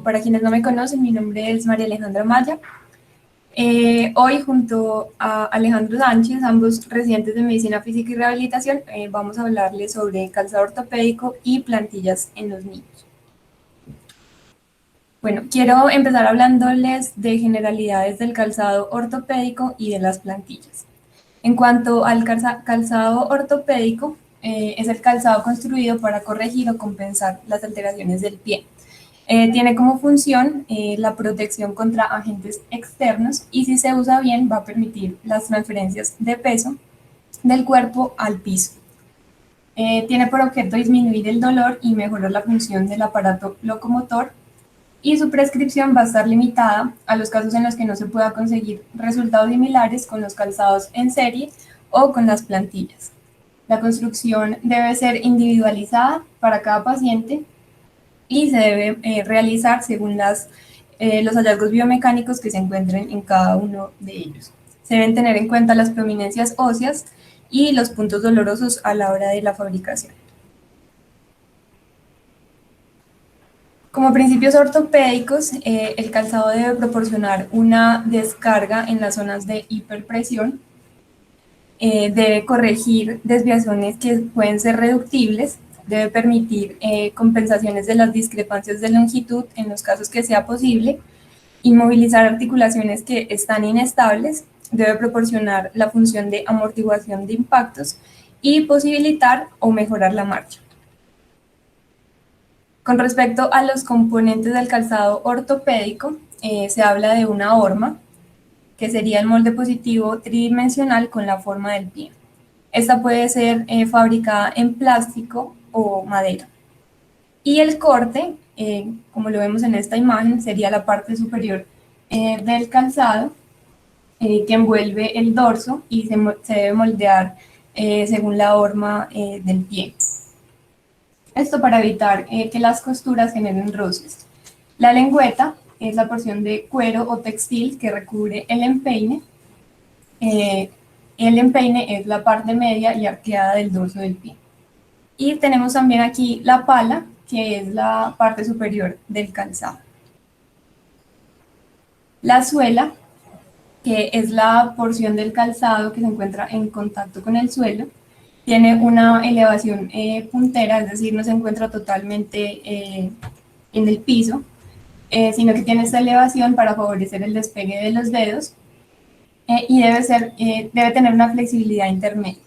para quienes no me conocen, mi nombre es María Alejandra Maya. Hoy, junto a Alejandro Sánchez, ambos residentes de Medicina Física y Rehabilitación, vamos a hablarles sobre calzado ortopédico y plantillas en los niños. Bueno, quiero empezar hablándoles de generalidades del calzado ortopédico y de las plantillas. En cuanto al calzado ortopédico, es el calzado construido para corregir o compensar las alteraciones del pie. Tiene como función la protección contra agentes externos y si se usa bien va a permitir las transferencias de peso del cuerpo al piso. Tiene por objeto disminuir el dolor y mejorar la función del aparato locomotor y su prescripción va a estar limitada a los casos en los que no se pueda conseguir resultados similares con los calzados en serie o con las plantillas. La construcción debe ser individualizada para cada paciente y se debe realizar según los hallazgos biomecánicos que se encuentren en cada uno de ellos. Se deben tener en cuenta las prominencias óseas y los puntos dolorosos a la hora de la fabricación. Como principios ortopédicos, el calzado debe proporcionar una descarga en las zonas de hiperpresión, debe corregir desviaciones que pueden ser reductibles, debe permitir compensaciones de las discrepancias de longitud en los casos que sea posible, inmovilizar articulaciones que están inestables, debe proporcionar la función de amortiguación de impactos y posibilitar o mejorar la marcha. Con respecto a los componentes del calzado ortopédico, se habla de una horma, que sería el molde positivo tridimensional con la forma del pie. Esta puede ser fabricada en plástico o madera. Y el corte, como lo vemos en esta imagen, sería la parte superior del calzado que envuelve el dorso y se debe moldear según la horma del pie. Esto para evitar que las costuras generen roces. La lengüeta es la porción de cuero o textil que recubre el empeine. El empeine es la parte media y arqueada del dorso del pie. Y tenemos también aquí la pala, que es la parte superior del calzado. La suela, que es la porción del calzado que se encuentra en contacto con el suelo, tiene una elevación puntera, es decir, no se encuentra totalmente en el piso, sino que tiene esta elevación para favorecer el despegue de los dedos y debe tener una flexibilidad intermedia.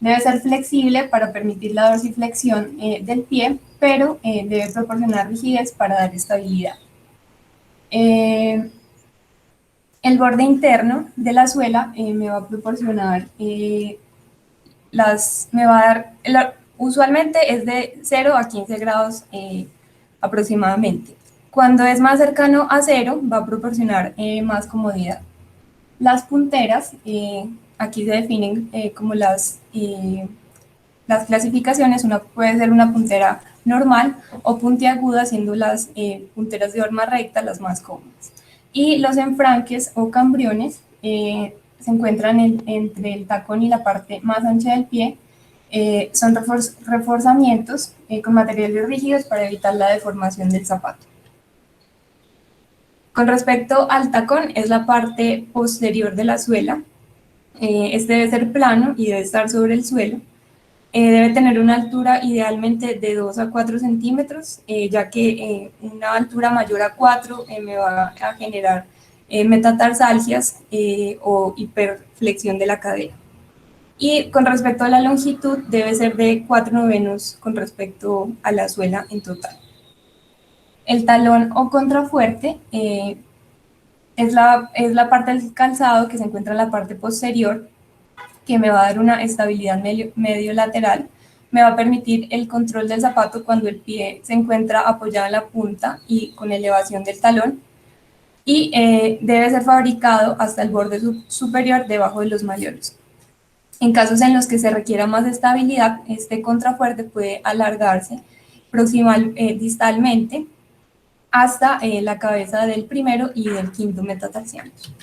Debe ser flexible para permitir la dorsiflexión del pie, pero debe proporcionar rigidez para dar estabilidad. El borde interno de la suela me va a proporcionar usualmente es de 0 a 15 grados aproximadamente. Cuando es más cercano a 0, va a proporcionar más comodidad. Las punteras, aquí se definen como las clasificaciones. Una puede ser una puntera normal o puntiaguda, siendo las punteras de horma recta las más cómodas. Y los enfranques o cambriones se encuentran entre el tacón y la parte más ancha del pie. Son reforzamientos con materiales rígidos para evitar la deformación del zapato. Con respecto al tacón, es la parte posterior de la suela. Este debe ser plano y debe estar sobre el suelo. Debe tener una altura idealmente de 2 a 4 centímetros, ya que una altura mayor a 4 me va a generar metatarsalgias o hiperflexión de la cadera. Y con respecto a la longitud, debe ser de 4/9 con respecto a la suela en total. El talón o contrafuerte es la parte del calzado que se encuentra en la parte posterior, que me va a dar una estabilidad medio lateral, me va a permitir el control del zapato cuando el pie se encuentra apoyado en la punta y con elevación del talón, y debe ser fabricado hasta el borde superior debajo de los malleolos. En casos en los que se requiera más estabilidad, este contrafuerte puede alargarse distalmente hasta la cabeza del primero y del quinto metatarsianos.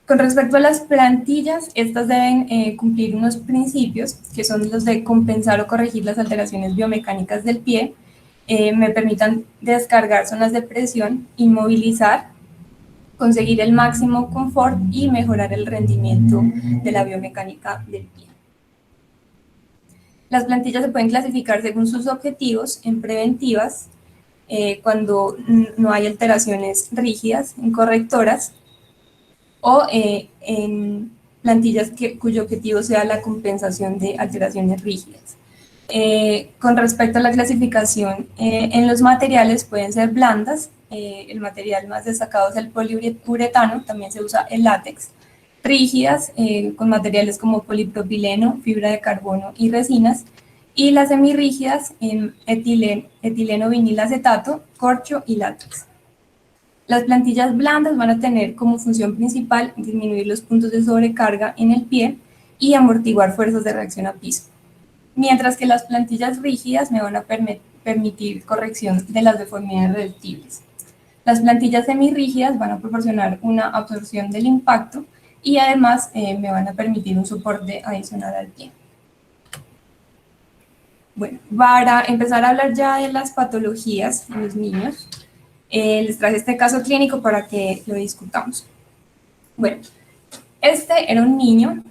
Con respecto a las plantillas, estas deben cumplir unos principios que son los de compensar o corregir las alteraciones biomecánicas del pie, me permitan descargar zonas de presión, inmovilizar, conseguir el máximo confort y mejorar el rendimiento de la biomecánica del pie. Las plantillas se pueden clasificar según sus objetivos en preventivas, cuando no hay alteraciones rígidas, en correctoras, o en plantillas cuyo objetivo sea la compensación de alteraciones rígidas. Con respecto a la clasificación en los materiales, pueden ser blandas. El material más destacado es el poliuretano, también se usa el látex. Rígidas, con materiales como polipropileno, fibra de carbono y resinas. Y las semirrígidas en etileno vinilacetato, corcho y látex. Las plantillas blandas van a tener como función principal disminuir los puntos de sobrecarga en el pie y amortiguar fuerzas de reacción a piso, mientras que las plantillas rígidas me van a permitir corrección de las deformidades reductibles. Las plantillas semirrígidas van a proporcionar una absorción del impacto y además me van a permitir un soporte adicional al pie. Bueno, para empezar a hablar ya de las patologías en los niños, les traje este caso clínico para que lo discutamos. Bueno, este era un niño,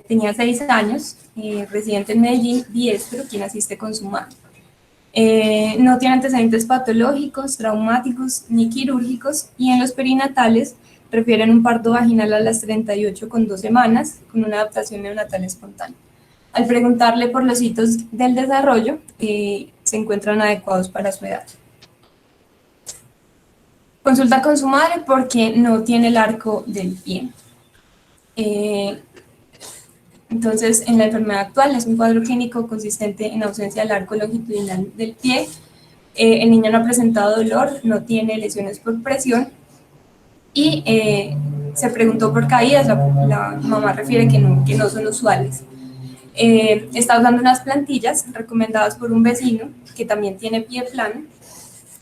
tenía 6 años, residente en Medellín, diestro, quien asiste con su madre. No tiene antecedentes patológicos, traumáticos ni quirúrgicos, y en los perinatales refieren un parto vaginal a las 38,2 semanas con una adaptación neonatal espontánea. Al preguntarle por los hitos del desarrollo, se encuentran adecuados para su edad. Consulta con su madre porque no tiene el arco del pie. Entonces, en la enfermedad actual es un cuadro clínico consistente en ausencia del arco longitudinal del pie. El niño no ha presentado dolor, no tiene lesiones por presión y se preguntó por caídas. La mamá refiere que no son usuales. Está usando unas plantillas recomendadas por un vecino que también tiene pie plano,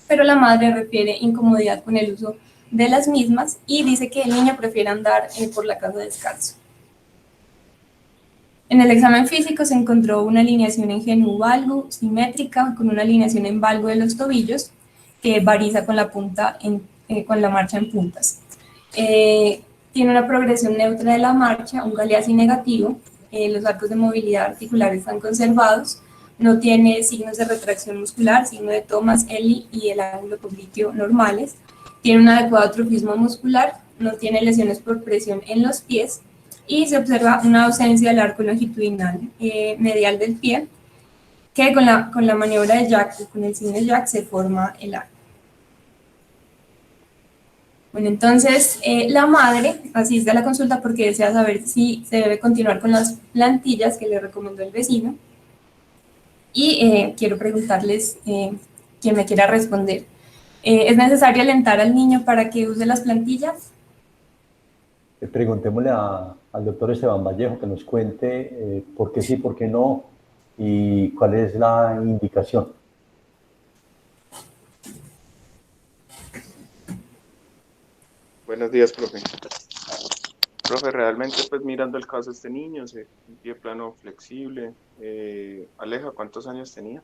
pero la madre refiere incomodidad con el uso de las mismas y dice que el niño prefiere andar por la casa descalzo. En el examen físico se encontró una alineación en genu-valgo simétrica con una alineación en valgo de los tobillos que variza con la, con la marcha en puntas. Tiene una progresión neutra de la marcha, un Galeazzi negativo, los arcos de movilidad articular están conservados, no tiene signos de retracción muscular, signo de Thomas, Ellie y el ángulo popliteo normales, tiene un adecuado atrofismo muscular, no tiene lesiones por presión en los pies y se observa una ausencia del arco longitudinal medial del pie, que con la maniobra de Jack o con el signo de Jack se forma el arco. Bueno, entonces la madre asiste a la consulta porque desea saber si se debe continuar con las plantillas que le recomendó el vecino y quiero preguntarles quién me quiera responder. ¿Es necesario alentar al niño para que use las plantillas? Preguntémosle al doctor Esteban Vallejo que nos cuente por qué sí, por qué no y cuál es la indicación. Buenos días, profe. Profe, realmente pues mirando el caso de este niño, un pie plano flexible. Aleja, ¿cuántos años tenía?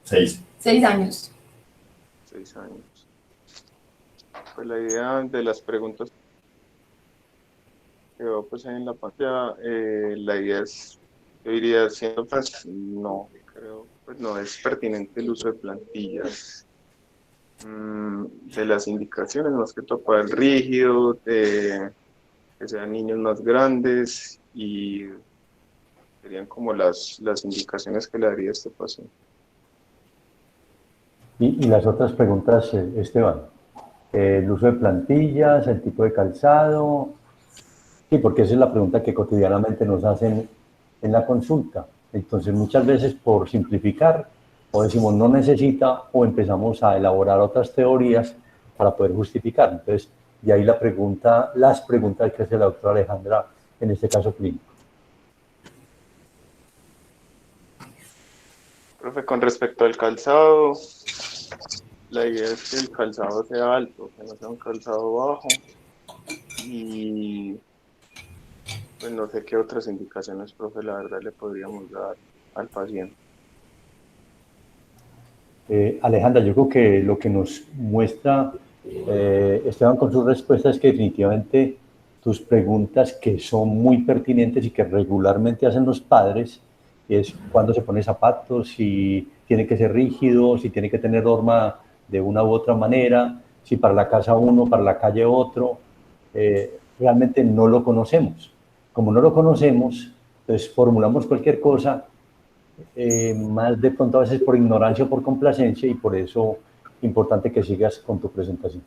6. 6 años. 6 años. Pues la idea de las preguntas que veo pues ahí en la pantalla, la idea es, yo diría, siendo pues, no, creo, pues no es pertinente el uso de plantillas. De las indicaciones, más que todo para el rígido, de que sean niños más grandes y serían como las indicaciones que le daría a este paciente. Y las otras preguntas, Esteban, el uso de plantillas, el tipo de calzado, sí, porque esa es la pregunta que cotidianamente nos hacen en la consulta. Entonces, muchas veces por simplificar, o decimos no necesita, o empezamos a elaborar otras teorías para poder justificar. Entonces, de ahí las preguntas que hace la doctora Alejandra en este caso clínico. Profe, con respecto al calzado, la idea es que el calzado sea alto, que no sea un calzado bajo. Y pues no sé qué otras indicaciones, profe, la verdad le podríamos dar al paciente. Alejandra, yo creo que lo que nos muestra Esteban con sus respuestas es que definitivamente tus preguntas que son muy pertinentes y que regularmente hacen los padres es cuándo se pone zapatos, si tiene que ser rígido, si tiene que tener horma de una u otra manera, si para la casa uno, para la calle otro, realmente no lo conocemos. Como no lo conocemos, entonces formulamos cualquier cosa, más de pronto a veces por ignorancia o por complacencia, y por eso importante que sigas con tu presentación.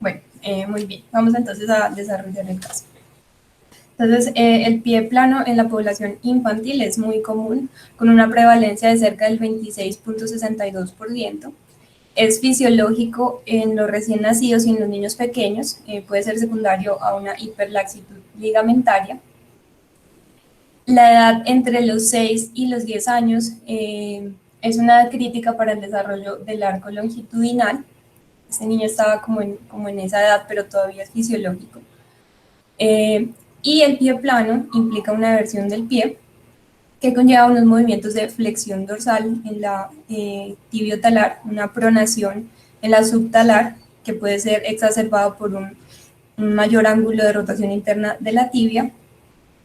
Bueno, muy bien. Vamos entonces a desarrollar el caso. Entonces, el pie plano en la población infantil es muy común, con una prevalencia de cerca del 26.62%. Es fisiológico en los recién nacidos y en los niños pequeños. Puede ser secundario a una hiperlaxitud ligamentaria. La edad entre los 6 y los 10 años es una edad crítica para el desarrollo del arco longitudinal. Este niño estaba como en esa edad, pero todavía es fisiológico. Y el pie plano implica una eversión del pie que conlleva unos movimientos de flexión dorsal en la tibiotalar, una pronación en la subtalar, que puede ser exacerbado por un mayor ángulo de rotación interna de la tibia,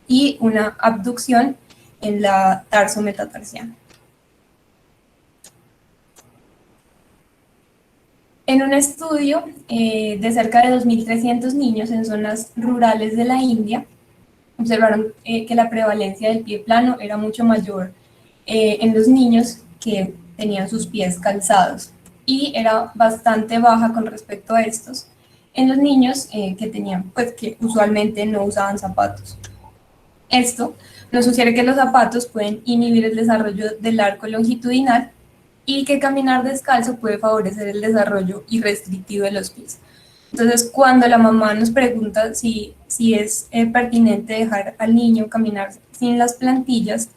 y una abducción en la tarso-metatarsiana. En un estudio de cerca de 2.300 niños en zonas rurales de la India, observaron que la prevalencia del pie plano era mucho mayor en los niños que tenían sus pies calzados, y era bastante baja con respecto a estos en los niños que usualmente no usaban zapatos. Esto nos sugiere que los zapatos pueden inhibir el desarrollo del arco longitudinal y que caminar descalzo puede favorecer el desarrollo irrestrictivo de los pies. Entonces, cuando la mamá nos pregunta si es pertinente dejar al niño caminar sin las plantillas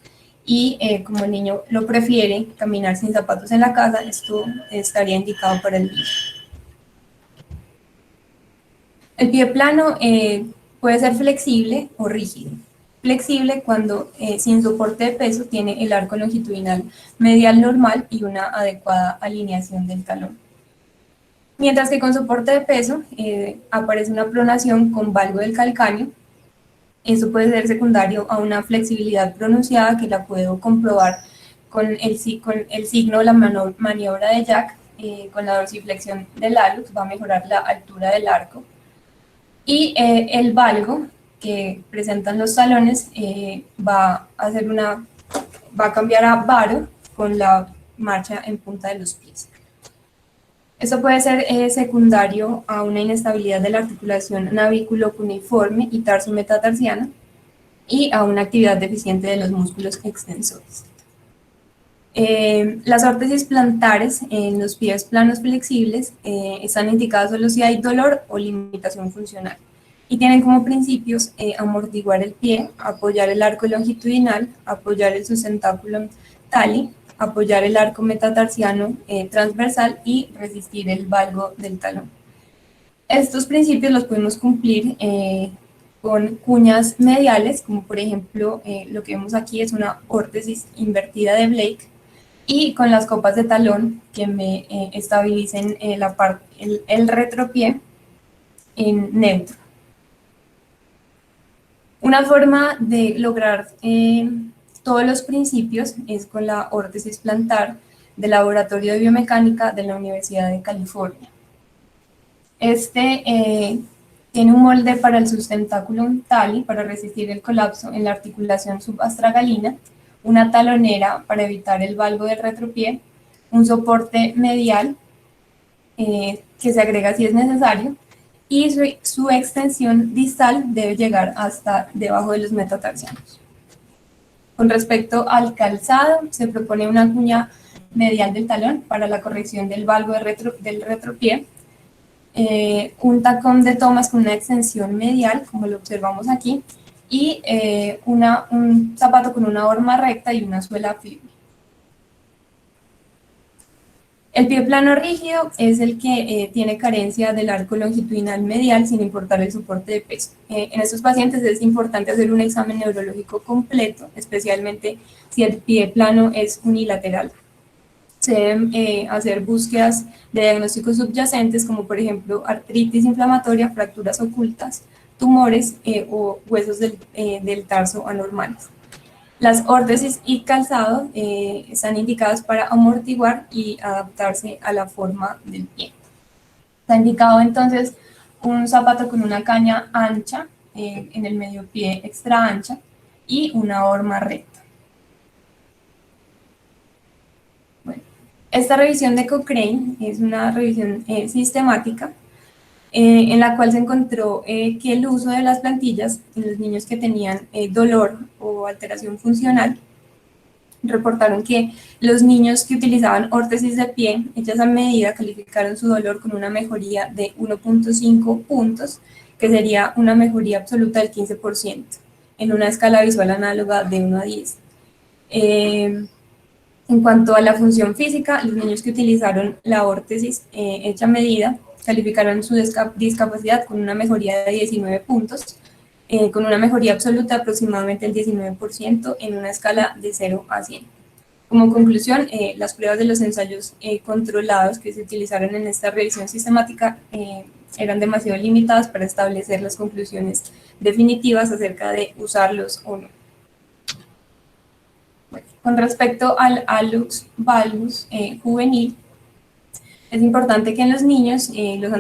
y como el niño lo prefiere, caminar sin zapatos en la casa, esto estaría indicado para el niño. El pie plano puede ser flexible o rígido. Flexible cuando sin soporte de peso tiene el arco longitudinal medial normal y una adecuada alineación del talón. Mientras que con soporte de peso aparece una pronación con valgo del calcáneo. Eso puede ser secundario a una flexibilidad pronunciada que la puedo comprobar con el signo de la maniobra de Jack, con la dorsiflexión del hallux, va a mejorar la altura del arco. Y el valgo que presentan los talones va a cambiar a varo con la marcha en punta de los pies. Esto puede ser secundario a una inestabilidad de la articulación navículo-cuneiforme y tarso-metatarsiana y a una actividad deficiente de los músculos extensores. Las órtesis plantares en los pies planos flexibles están indicadas solo si hay dolor o limitación funcional, y tienen como principios amortiguar el pie, apoyar el arco longitudinal, apoyar el sustentáculum tali, apoyar el arco metatarsiano transversal y resistir el valgo del talón. Estos principios los podemos cumplir con cuñas mediales, como por ejemplo lo que vemos aquí es una órtesis invertida de Blake, y con las copas de talón que me estabilicen el retropié en neutro. Una forma de lograr todos los principios es con la órtesis plantar del Laboratorio de Biomecánica de la Universidad de California. Tiene un molde para el sustentáculum tali para resistir el colapso en la articulación subastragalina, una talonera para evitar el valgo del retropié, un soporte medial que se agrega si es necesario, y su extensión distal debe llegar hasta debajo de los metatarsianos. Con respecto al calzado, se propone una cuña medial del talón para la corrección del valgo del retropié, un tacón de tomas con una extensión medial, como lo observamos aquí, y un zapato con una horma recta y una suela firme. El pie plano rígido es el que tiene carencia del arco longitudinal medial sin importar el soporte de peso. En estos pacientes es importante hacer un examen neurológico completo, especialmente si el pie plano es unilateral. Se deben hacer búsquedas de diagnósticos subyacentes, como por ejemplo artritis inflamatoria, fracturas ocultas, tumores o huesos del tarso anormales. Las órtesis y calzado están indicadas para amortiguar y adaptarse a la forma del pie. Está indicado entonces un zapato con una caña ancha en el medio pie extra ancha y una horma recta. Bueno, esta revisión de Cochrane es una revisión sistemática en la cual se encontró que el uso de las plantillas en los niños que tenían dolor o alteración funcional, reportaron que los niños que utilizaban órtesis de pie hechas a medida calificaron su dolor con una mejoría de 1.5 puntos, que sería una mejoría absoluta del 15%, en una escala visual análoga de 1 a 10. En cuanto a la función física, los niños que utilizaron la órtesis hecha a medida calificaron su discapacidad con una mejoría de 19 puntos, con una mejoría absoluta de aproximadamente el 19% en una escala de 0 a 100. Como conclusión, las pruebas de los ensayos controlados que se utilizaron en esta revisión sistemática eran demasiado limitadas para establecer las conclusiones definitivas acerca de usarlos o no. Bueno, con respecto al hallux valgus juvenil, es importante que en los niños los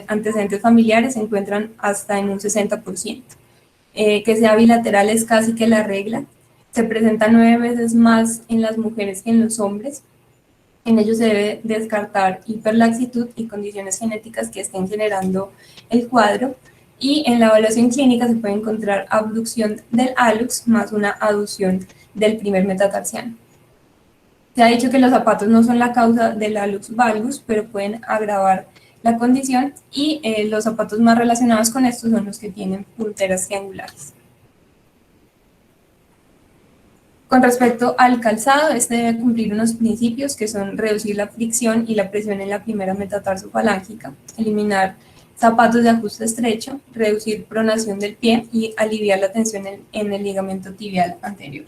antecedentes familiares se encuentran hasta en un 60%. Que sea bilateral es casi que la regla. Se presenta 9 veces más en las mujeres que en los hombres. En ello se debe descartar hiperlaxitud y condiciones genéticas que estén generando el cuadro. Y en la evaluación clínica se puede encontrar abducción del hallux más una aducción del primer metatarsiano. Se ha dicho que los zapatos no son la causa del hallux valgus, pero pueden agravar la condición y los zapatos más relacionados con estos son los que tienen punteras triangulares. Con respecto al calzado, este debe cumplir unos principios que son reducir la fricción y la presión en la primera metatarso-falángica, eliminar zapatos de ajuste estrecho, reducir pronación del pie y aliviar la tensión en el ligamento tibial anterior.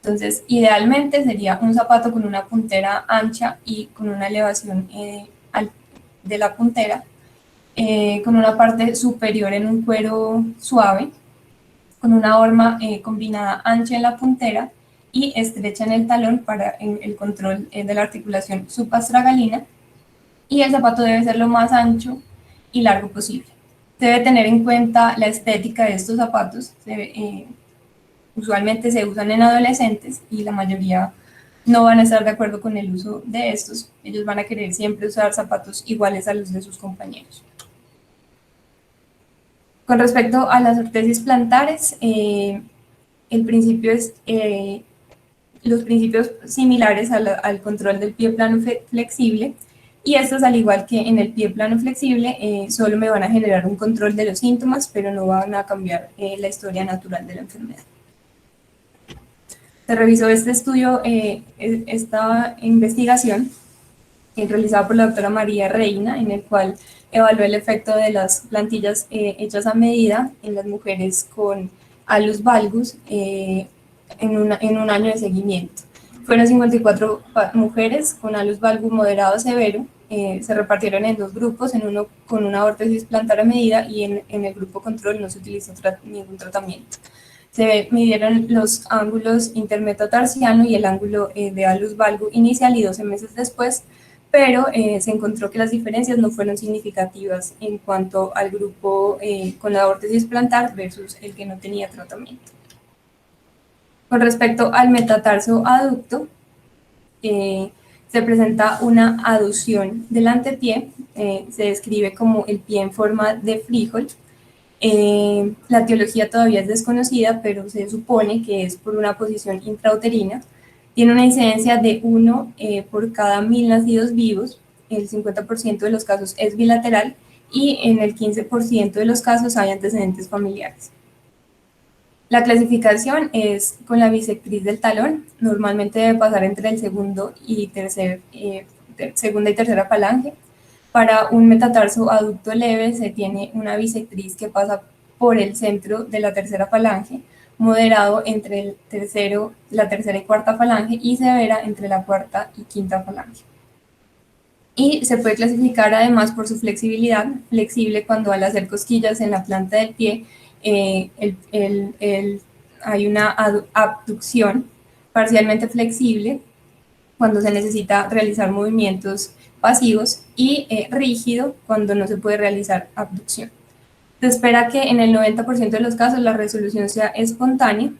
Entonces, idealmente sería un zapato con una puntera ancha y con una elevación de la puntera, con una parte superior en un cuero suave, con una horma combinada ancha en la puntera y estrecha en el talón para el control de la articulación subastragalina, y el zapato debe ser lo más ancho y largo posible. Se debe tener en cuenta la estética de estos zapatos. Usualmente se usan en adolescentes y la mayoría no van a estar de acuerdo con el uso de estos. Ellos van a querer siempre usar zapatos iguales a los de sus compañeros. Con respecto a las ortesis plantares, el principio es los principios similares al control del pie plano flexible, y estos, al igual que en el pie plano flexible, solo me van a generar un control de los síntomas, pero no van a cambiar la historia natural de la enfermedad. Se revisó este estudio, esta investigación realizada por la doctora María Reina, en el cual evaluó el efecto de las plantillas hechas a medida en las mujeres con hallux valgus en un año de seguimiento. Fueron 54 mujeres con hallux valgus moderado a severo, se repartieron en 2 grupos, en uno con una órtesis plantar a medida y en el grupo control no se utilizó ningún tratamiento. Se midieron los ángulos intermetatarsiano y el ángulo de hallux valgus inicial y 12 meses después, pero se encontró que las diferencias no fueron significativas en cuanto al grupo con la órtesis plantar versus el que no tenía tratamiento. Con respecto al metatarso aducto, se presenta una aducción del antepié, se describe como el pie en forma de frijol. La etiología todavía es desconocida, pero se supone que es por una posición intrauterina. Tiene una incidencia de 1 por cada 1000 nacidos vivos, el 50% de los casos es bilateral y en el 15% de los casos hay antecedentes familiares. La clasificación es con la bisectriz del talón, normalmente debe pasar entre el segunda y tercera falange. Para un metatarso aducto leve se tiene una bisectriz que pasa por el centro de la tercera falange. moderado entre la tercera y cuarta falange y severa entre la cuarta y quinta falange. Y se puede clasificar además por su flexibilidad, flexible cuando al hacer cosquillas en la planta del pie hay una abducción, parcialmente flexible cuando se necesita realizar movimientos pasivos y rígido cuando no se puede realizar abducción. Se espera que en el 90% de los casos la resolución sea espontánea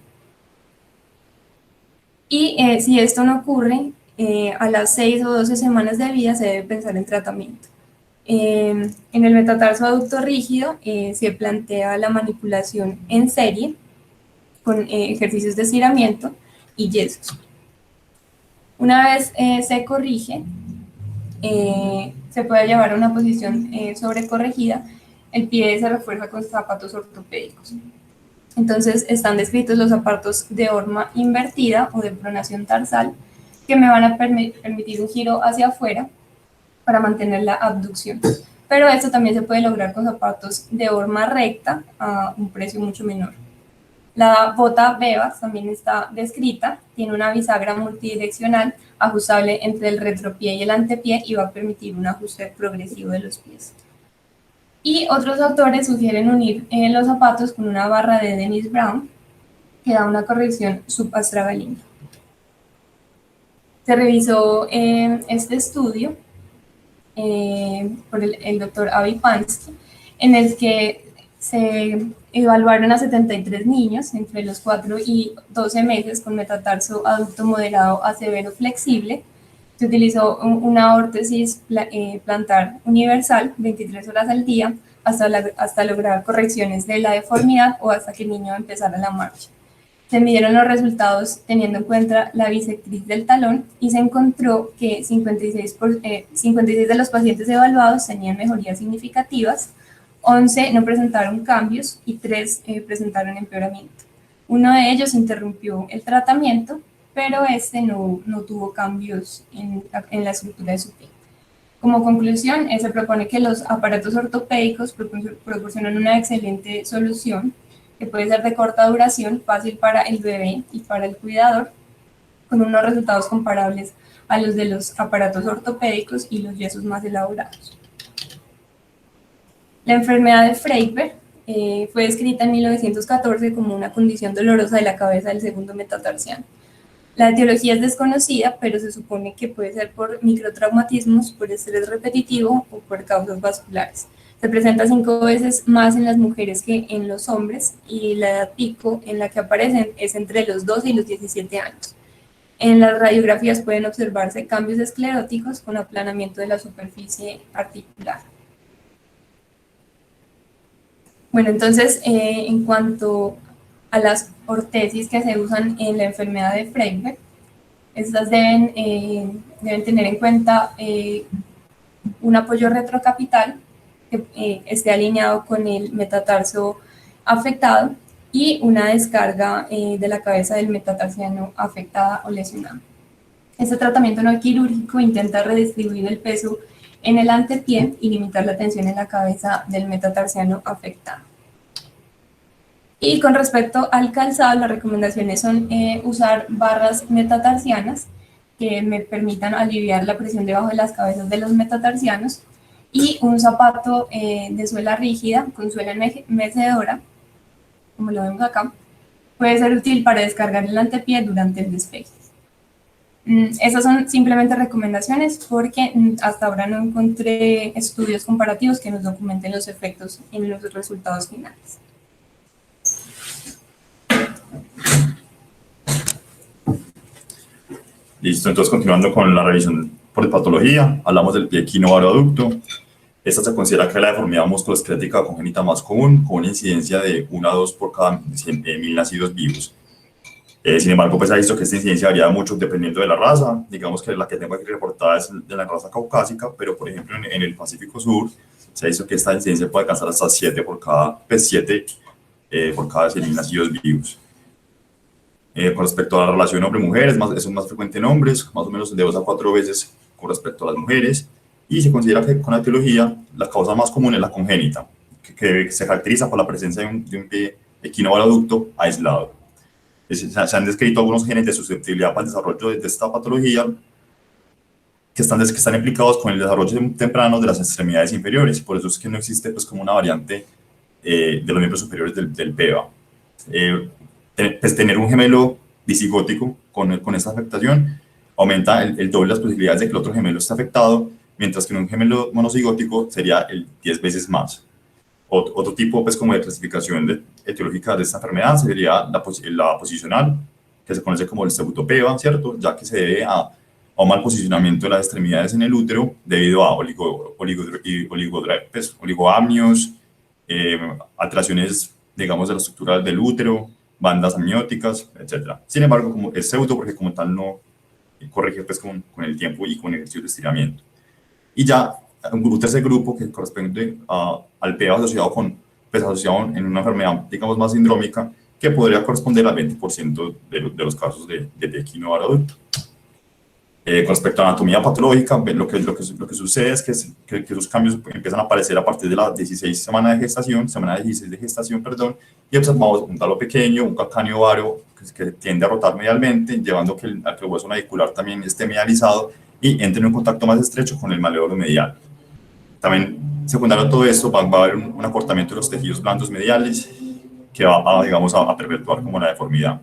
y si esto no ocurre, a las 6 o 12 semanas de vida se debe pensar en tratamiento. En el metatarso adducto rígido se plantea la manipulación en serie con ejercicios de estiramiento y yesos. Una vez se corrige, se puede llevar a una posición sobrecorregida, el pie se refuerza con zapatos ortopédicos. Entonces están descritos los zapatos de horma invertida o de pronación tarsal que me van a permitir un giro hacia afuera para mantener la abducción. Pero esto también se puede lograr con zapatos de horma recta a un precio mucho menor. La bota Bevas también está descrita, tiene una bisagra multidireccional ajustable entre el retropié y el antepié y va a permitir un ajuste progresivo de los pies. Y otros autores sugieren unir los zapatos con una barra de Dennis Brown que da una corrección subastragalina. Se revisó este estudio por el doctor Avi Pansky, en el que se evaluaron a 73 niños entre los 4 y 12 meses con metatarso adducto moderado a severo flexible. Se utilizó una órtesis plantar universal 23 horas al día hasta lograr correcciones de la deformidad o hasta que el niño empezara la marcha. Se midieron los resultados teniendo en cuenta la bisectriz del talón y se encontró que 56 de los pacientes evaluados tenían mejorías significativas, 11 no presentaron cambios y 3 presentaron empeoramiento. Uno de ellos interrumpió el tratamiento, pero este no tuvo cambios en la estructura de su pie. Como conclusión, se propone que los aparatos ortopédicos proporcionan una excelente solución que puede ser de corta duración, fácil para el bebé y para el cuidador, con unos resultados comparables a los de los aparatos ortopédicos y los yesos más elaborados. La enfermedad de Freiberg fue descrita en 1914 como una condición dolorosa de la cabeza del segundo metatarsiano. La etiología es desconocida, pero se supone que puede ser por microtraumatismos, por estrés repetitivo o por causas vasculares. Se presenta 5 veces más en las mujeres que en los hombres y la edad pico en la que aparecen es entre los 12 y los 17 años. En las radiografías pueden observarse cambios escleróticos con aplanamiento de la superficie articular. Bueno, entonces, en cuanto a las ortesis que se usan en la enfermedad de Freiberg, estas deben tener en cuenta un apoyo retrocapital que esté alineado con el metatarso afectado y una descarga de la cabeza del metatarsiano afectada o lesionada. Este tratamiento no quirúrgico intenta redistribuir el peso en el antepié y limitar la tensión en la cabeza del metatarsiano afectado. Y con respecto al calzado, las recomendaciones son usar barras metatarsianas que me permitan aliviar la presión debajo de las cabezas de los metatarsianos y un zapato de suela rígida con suela mecedora, como lo vemos acá, puede ser útil para descargar el antepié durante el despegue. Esas son simplemente recomendaciones porque hasta ahora no encontré estudios comparativos que nos documenten los efectos en los resultados finales. Listo, entonces continuando con la revisión por patología, hablamos del pie equinovaroaducto. Esta se considera que es la deformidad musculoesquelética congénita más común, con una incidencia de 1 a 2 por cada 100.000 nacidos vivos. Sin embargo, pues ha visto que esta incidencia varía mucho dependiendo de la raza. Digamos que la que tengo aquí reportada es de la raza caucásica, pero por ejemplo en el Pacífico Sur se ha visto que esta incidencia puede alcanzar hasta 7 por cada 100.000 nacidos vivos. Con respecto a la relación hombre-mujer, eso es más frecuente en hombres, más o menos de 2 a 4 veces con respecto a las mujeres, y se considera que con la etiología la causa más común es la congénita, que se caracteriza por la presencia de un pie equinovaroaducto aislado. se han descrito algunos genes de susceptibilidad para el desarrollo de esta patología que están implicados con el desarrollo temprano de las extremidades inferiores, por eso es que no existe pues como una variante de los miembros superiores del PEVA. Pues tener un gemelo disigótico con esta afectación aumenta el doble las posibilidades de que el otro gemelo esté afectado, mientras que en un gemelo monocigótico sería el 10 veces más. Otro tipo pues como de clasificación etiológica de esta enfermedad sería la posicional, que se conoce como el pseudopeva, ¿cierto? Ya que se debe a un mal posicionamiento de las extremidades en el útero debido a oligoamnios, alteraciones, digamos, de la estructura del útero, bandas amnióticas, etc. Sin embargo, como es pseudo, porque como tal no corrige pues, con el tiempo y con ejercicios de estiramiento. Y ya un tercer grupo que corresponde al PEVA asociado en una enfermedad, digamos, más sindrómica, que podría corresponder al 20% de los casos de equino adulto. Con respecto a anatomía patológica, lo que sucede es que esos cambios empiezan a aparecer a partir de la 16 semana de gestación, y observamos un talo pequeño, un calcáneo ovario que tiende a rotar medialmente, llevando a que el hueso navicular también esté medializado y entre en un contacto más estrecho con el maleolo medial. También, secundario a todo esto, va a haber un acortamiento de los tejidos blandos mediales que va a perpetuar como la deformidad.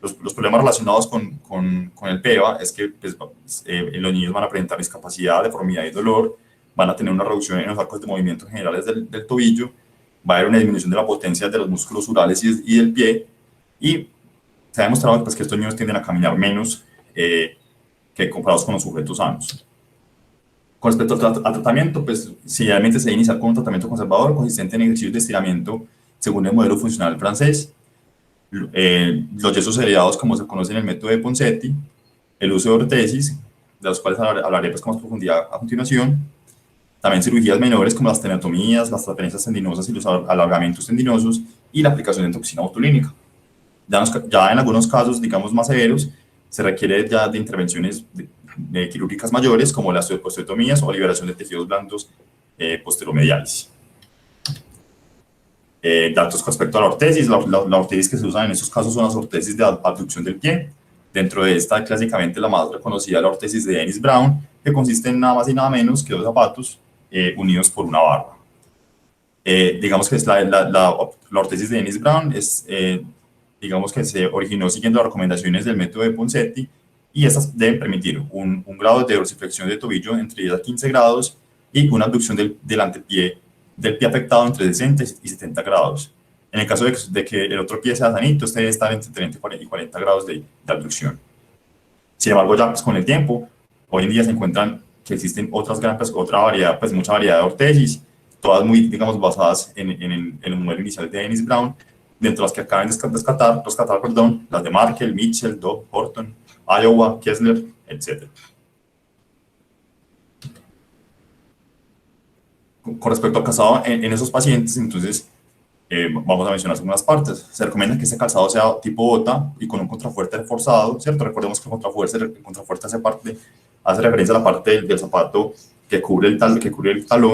Los problemas relacionados con el PEVA es que pues, los niños van a presentar discapacidad, deformidad y dolor, van a tener una reducción en los arcos de movimiento generales del tobillo, va a haber una disminución de la potencia de los músculos urales y del pie, y se ha demostrado pues, que estos niños tienden a caminar menos que comparados con los sujetos sanos. Con respecto al tratamiento, pues si realmente se debe iniciar con un tratamiento conservador consistente en ejercicios de estiramiento según el modelo funcional francés, los yesos heredados como se conoce en el método de Ponseti, el uso de ortesis, de los cuales hablaré pues, con más profundidad a continuación, también cirugías menores como las tenotomías, las transferencias tendinosas y los alargamientos tendinosos y la aplicación de toxina botulínica. Ya en algunos casos, digamos más severos, se requiere ya de intervenciones quirúrgicas mayores como las osteotomías o liberación de tejidos blandos posteromediales. Datos con respecto a la ortesis. La ortesis que se usa en estos casos son las ortesis de abducción del pie. Dentro de esta, clásicamente la más reconocida, la ortesis de Dennis Brown, que consiste en nada más y nada menos que dos zapatos unidos por una barra. Digamos que es la ortesis de Dennis Brown digamos que se originó siguiendo las recomendaciones del método de Ponseti, y estas deben permitir un grado de dorsiflexión de tobillo entre 10 a 15 grados y una abducción del antepié del pie afectado entre 60 y 70 grados. En el caso de que el otro pie sea sanito, este debe estar entre 30 y 40 grados de abducción. Sin embargo, ya pues, con el tiempo, hoy en día se encuentran que existen mucha variedad de ortesis, todas muy, digamos, basadas en el modelo inicial de Dennis Brown, dentro de las que acaban de rescatar, las de Markel, Mitchell, Dobb, Horton, Iowa, Kessler, etc. Con respecto al calzado en esos pacientes, entonces, vamos a mencionar algunas partes. Se recomienda que este calzado sea tipo bota y con un contrafuerte reforzado, ¿cierto? Recordemos que el contrafuerte hace referencia a la parte del zapato que cubre el talón,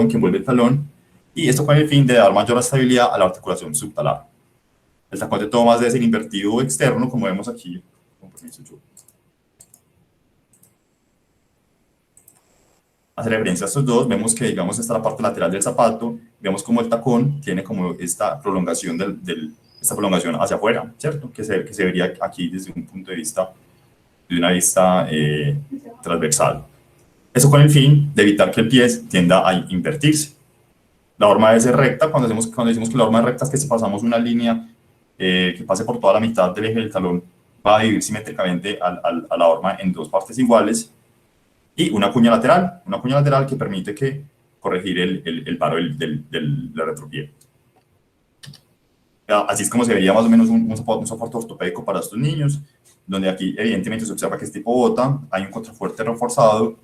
que envuelve el talón, y esto con el fin de dar mayor estabilidad a la articulación subtalar. El tacón de tomas debe ser invertido externo, como vemos aquí. Hace referencia a estos dos, vemos que, digamos, esta es la parte lateral del zapato, vemos como el tacón tiene como esta prolongación, esta prolongación hacia afuera, ¿cierto? Que se vería aquí desde un punto de vista, transversal. Eso con el fin de evitar que el pie tienda a invertirse. La horma debe ser recta. Cuando decimos que la horma es recta es que si pasamos una línea que pase por toda la mitad del eje del talón, va a dividir simétricamente a la horma en dos partes iguales, y una cuña lateral que permite corregir el paro del retropié. Así es como se vería más o menos un soporte ortopédico para estos niños, donde aquí evidentemente se observa que es tipo bota, hay un contrafuerte reforzado,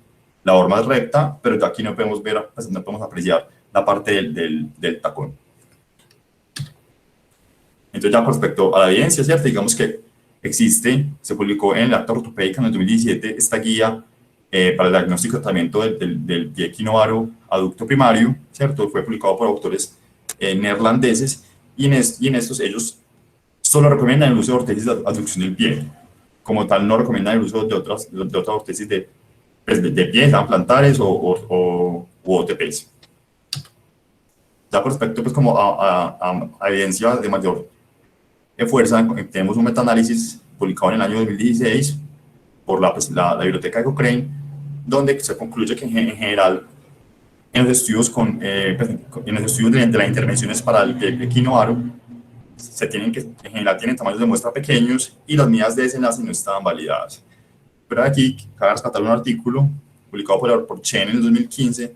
la horma es recta, pero ya aquí no podemos apreciar la parte del tacón. Entonces, ya con respecto a la evidencia, ¿cierto? Digamos que se publicó en el Acta Ortopédica en el 2017 esta guía para el diagnóstico y tratamiento del pie equinovaro aducto primario, ¿cierto? Fue publicado por autores neerlandeses, y en estos ellos solo recomiendan el uso de ortesis de abducción del pie. Como tal, no recomiendan el uso de otras ortesis de pie, sean plantares u OTPs. Ya con respecto pues, como a evidencia de mayor fuerza, tenemos un metaanálisis publicado en el año 2016 por la biblioteca de Cochrane, donde se concluye que en general en los estudios, en los estudios de las intervenciones para el pie equinoaro en general tienen tamaños de muestra pequeños y las medidas de desenlace no estaban validadas. Pero aquí cabe rescatar un artículo publicado por Chen en el 2015,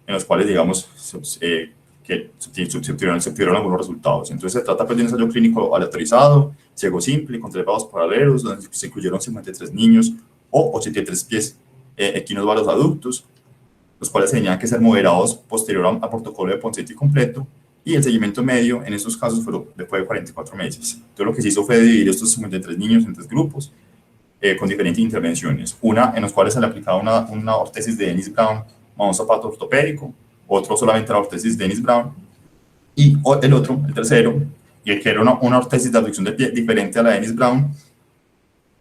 en los cuales, digamos, que se obtuvieron algunos resultados. Entonces, se trata pues, de un ensayo clínico aleatorizado, ciego simple, con 3 vados paralelos, donde se incluyeron 53 niños o 83 pies equinos varos adultos, los cuales tenían que ser moderados posterior al protocolo de Ponseti completo, y el seguimiento medio en estos casos fue de 44 meses. Entonces, lo que se hizo fue dividir estos 53 niños en 3 grupos, con diferentes intervenciones. Una en los cuales se le aplicaba una ortesis de Dennis Brown más un zapato ortopédico, otro solamente la ortesis de Dennis Brown, y el otro, el tercero, y el que era una ortesis de abducción de pie diferente a la de Dennis Brown,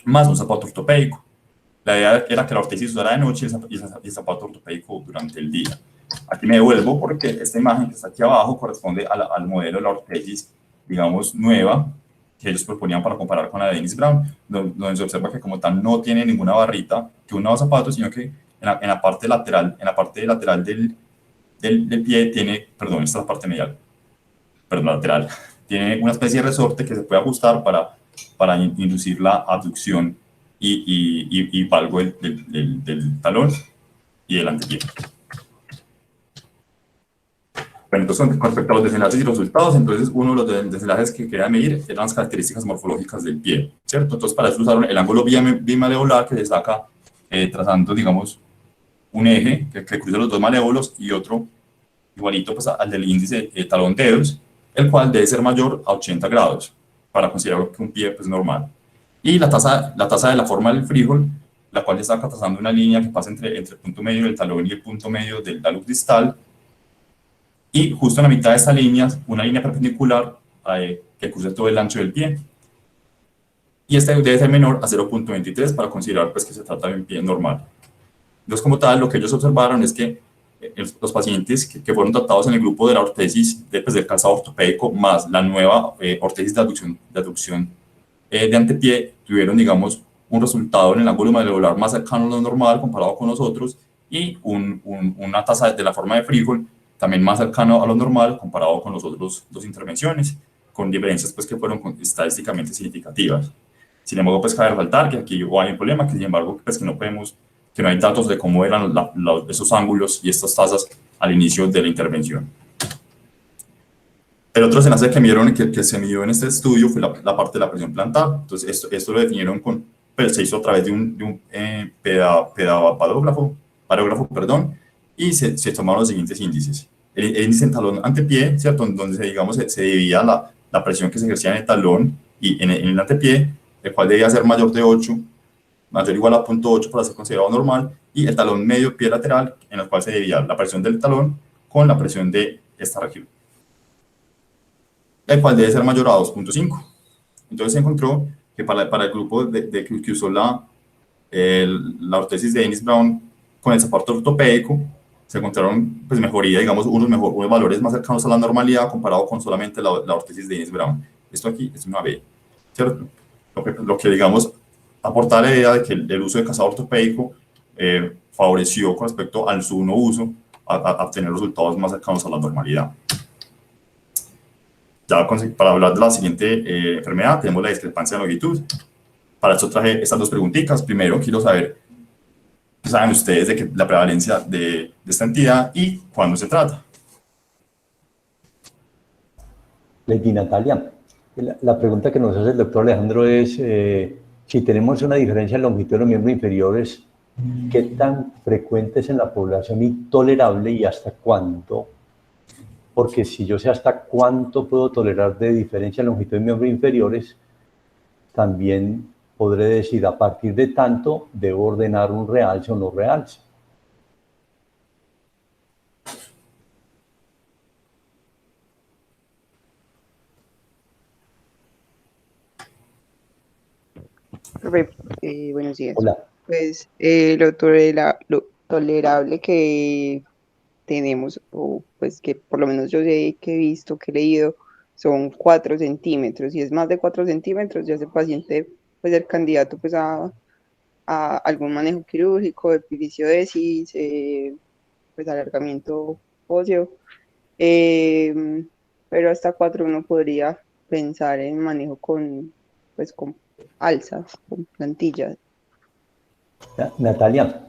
más un zapato ortopédico. La idea era que la ortesis usara de noche y el zapato ortopédico durante el día. Aquí me devuelvo porque esta imagen que está aquí abajo corresponde al modelo de la ortesis, digamos, nueva, que ellos proponían para comparar con la de Dennis Brown, donde se observa que como tal no tiene ninguna barrita que una o zapatos, sino que en la parte lateral del pie tiene, perdón, esta es la parte medial, perdón, lateral, tiene una especie de resorte que se puede ajustar para inducir la abducción y valgo del talón y del antepié. Bueno, entonces, con respecto a los desenlaces y los resultados, entonces uno de los desenlaces que quería medir eran las características morfológicas del pie, ¿cierto? Entonces, para eso usaron el ángulo bimaleolar que se saca trazando, digamos, un eje que cruza los dos malévolos y otro igualito pues, al del índice talón-dedos, el cual debe ser mayor a 80 grados para considerar que un pie pues, normal. Y la tasa de la forma del frijol, la cual está trazando una línea que pasa entre el punto medio del talón y el punto medio del talus distal, y justo en la mitad de esta línea, una línea perpendicular que cruce todo el ancho del pie. Y este debe ser menor a 0.23 para considerar pues, que se trata de un pie normal. Entonces, como tal, lo que ellos observaron es que los pacientes que fueron tratados en el grupo de la ortesis del calzado ortopédico más la nueva ortesis de abducción de antepié tuvieron, digamos, un resultado en el ángulo maleolar más cercano a lo normal comparado con los otros y una tasa de la forma de frijol también más cercano a lo normal comparado con los otros 2 intervenciones, con diferencias pues, que fueron estadísticamente significativas. Sin embargo, pues cabe resaltar que aquí hay un problema, que sin embargo, pues que no hay datos de cómo eran esos ángulos y estas tasas al inicio de la intervención. El otro desenlace que midieron, que se midió en este estudio fue la parte de la presión plantar. Entonces, esto lo definieron se hizo a través de un parógrafo, perdón, y se tomaron los siguientes índices. El índice en talón antepié, ¿cierto? Donde se dividía la presión que se ejercía en el talón y en el antepié, el cual debía ser mayor de 8, mayor o igual a 0.8 para ser considerado normal, y el talón medio pie lateral, en el cual se dividía la presión del talón con la presión de esta región, el cual debe ser mayor a 2.5. Entonces se encontró que para el grupo que usó la ortesis de Dennis Brown con el zapato ortopédico, se encontraron pues, mejoría, digamos, unos valores más cercanos a la normalidad comparado con solamente la ortesis de Dennis Brown. Esto aquí es una B, ¿cierto? Lo que digamos, aporta la idea de que el uso de calzado ortopédico favoreció con respecto al su no uso a obtener resultados más cercanos a la normalidad. Ya para hablar de la siguiente enfermedad, tenemos la discrepancia de longitud. Para eso traje estas 2 preguntitas. Primero, quiero saber qué saben ustedes de la prevalencia de esta entidad y cuándo se trata. Lady Natalia, la pregunta que nos hace el doctor Alejandro es, si tenemos una diferencia en longitud de los miembros inferiores, ¿qué tan frecuente es en la población y tolerable y hasta cuánto? Porque si yo sé hasta cuánto puedo tolerar de diferencia en longitud de miembros inferiores, también podré decir a partir de tanto debo ordenar un realce o no realce. Profe, buenos días. Hola. Pues lo tolerable que tenemos, o pues que por lo menos yo sé que he visto, que he leído, son 4 centímetros. Si es más de 4 centímetros, ya ese paciente puede ser candidato pues a algún manejo quirúrgico, epifisiodesis, pues alargamiento óseo. Pero hasta 4 uno podría pensar en manejo pues con alzas, con plantillas. Natalia,